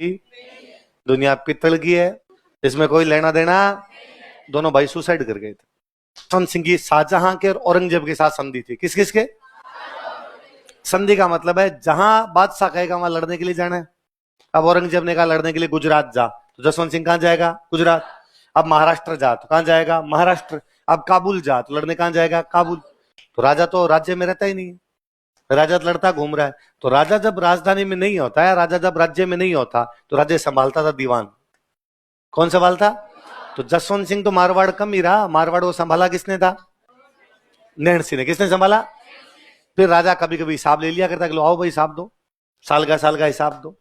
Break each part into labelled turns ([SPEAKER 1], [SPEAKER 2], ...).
[SPEAKER 1] की, दुनिया पित्तल की है, इसमें कोई लेना देना। दोनों भाई सुसाइड कर गए थे। जसवंत सिंह की शाहजहां के और औरंगजेब के साथ संधि थी। किस किस के? संधि का मतलब है जहां बादशाह कहेगा वहां लड़ने के लिए जाना है। अब औरंगजेब ने कहा लड़ने के लिए गुजरात जा, तो जसवंत सिंह कहां जाएगा? गुजरात। अब महाराष्ट्र जा तो कहां जाएगा? महाराष्ट्र। अब काबुल जा तो लड़ने कहां जाएगा? काबुल। तो राजा तो राज्य में रहता ही नहीं है, राजा तो लड़ता घूम रहा है। तो राजा जब राजधानी में नहीं होता है, राजा जब राज्य में नहीं होता, तो राज्य संभालता था दीवान। कौन संभालता? तो जसवंत सिंह तो मारवाड़ कम ही रहा, मारवाड़ को संभाला किसने था? नैण सिंह ने। किसने संभाला? फिर राजा कभी कभी हिसाब ले लिया करता कि लो आओ भाई हिसाब दो, साल का हिसाब दो।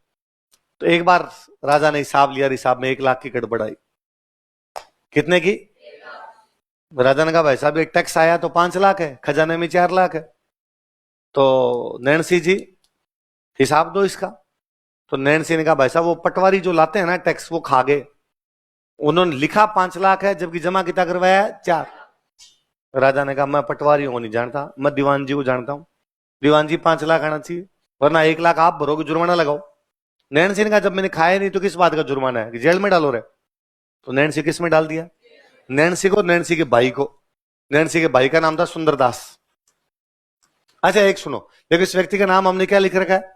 [SPEAKER 1] तो एक बार राजा ने हिसाब लिया, हिसाब में 1 लाख की गड़बड़ आई। कितने की? राजा ने कहा भाई साहब ये टैक्स आया तो 5 लाख है, खजाने में 4 लाख है, तो नैण सिंह जी हिसाब दो इसका। तो नैण सिंह ने कहा भाई साहब वो पटवारी जो लाते हैं ना टैक्स, वो खा गए, उन्होंने लिखा 5 लाख है जबकि जमा कितना करवाया? 4। राजा ने कहा मैं पटवारी को नहीं जानता, मैं दीवान जी को जानता हूं, दीवान जी 5 लाख आना चाहिए, वरना 1 लाख आप भरोगे, जुर्माना लगाओ। नैण सिंह ने कहा जब मैंने खाया नहीं तो किस बात का जुर्माना है, कि जेल में डालो रे। तो नैण सिंह किस में डाल दिया? नैण सिंह को, नैण सिंह के भाई को। नैण सिंह के भाई का नाम था सुंदरदास। अच्छा एक सुनो, देखो इस व्यक्ति का नाम हमने क्या लिख रखा है?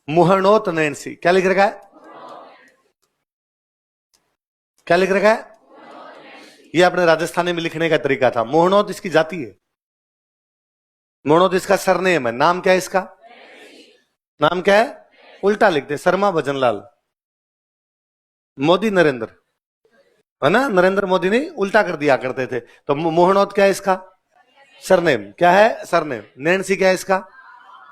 [SPEAKER 1] मुहनोत नैण सिंह। क्या लिख रखा है? क्या लिख रखा है? ये अपने राजस्थानी में लिखने का तरीका था। मोहनोत इसकी जाति है, मोहनोत इसका सरनेम है। नाम क्या है इसका? नाम क्या है? उल्टा लिखते, शर्मा भजनलाल। मोदी नरेंद्र, है ना? नरेंद्र मोदी ने उल्टा कर दिया करते थे। तो मोहनोत क्या है इसका? सरनेम। क्या है? सरनेम। नैण सिंह क्या है इसका?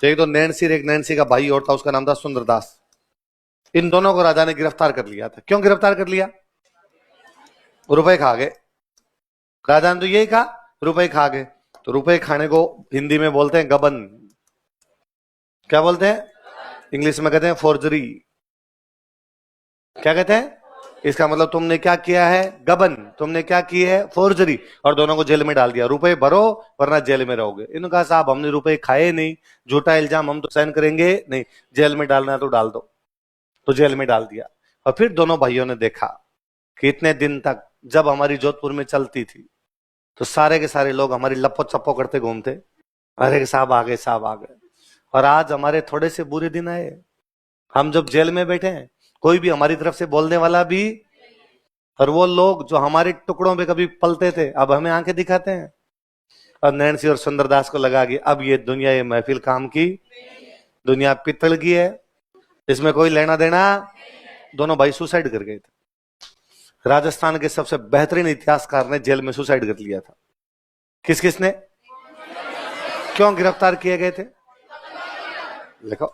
[SPEAKER 1] तो एक तो नैण सिंह, एक नैण सिंह का भाई और था, उसका नाम था सुंदरदास। इन दोनों को राजा ने गिरफ्तार कर लिया था। क्यों गिरफ्तार कर लिया? रुपए खा गए। राजा ने तो यही कहा रुपए खा गए। तो रुपए खाने को हिंदी में बोलते हैं गबन। क्या बोलते हैं? इंग्लिश में कहते हैं फोर्जरी। क्या कहते हैं? इसका मतलब तुमने क्या किया है? गबन। तुमने क्या की है? फोर्जरी। और दोनों को जेल में डाल दिया, रुपए भरो वरना जेल में रहोगे। इन्होंने कहा साहब हमने रुपए खाए नहीं, झूठा इल्जाम हम तो सहन करेंगे नहीं, जेल में डालना है तो डाल दो। तो जेल में डाल दिया। और फिर दोनों भाइयों ने देखा कि इतने दिन तक जब हमारी जोधपुर में चलती थी तो सारे के सारे लोग हमारी लप्पो चप्पो करते घूमते, अरे साहब आ गए, साहब आ गए। और आज हमारे थोड़े से बुरे दिन आए, हम जब जेल में बैठे हैं, कोई भी हमारी तरफ से बोलने वाला भी, और वो लोग जो हमारे टुकड़ों पे कभी पलते थे अब हमें आंखें दिखाते हैं। और नैण सिंह और सुंदरदास को लगा कि अब ये दुनिया, ये महफिल काम की, दुनिया पित्तल की है, इसमें कोई लेना देना। दोनों भाई सुसाइड कर गए थे। राजस्थान के सबसे बेहतरीन इतिहासकार ने जेल में सुसाइड कर लिया था। किस किसने? क्यों गिरफ्तार किए गए थे? लिखो।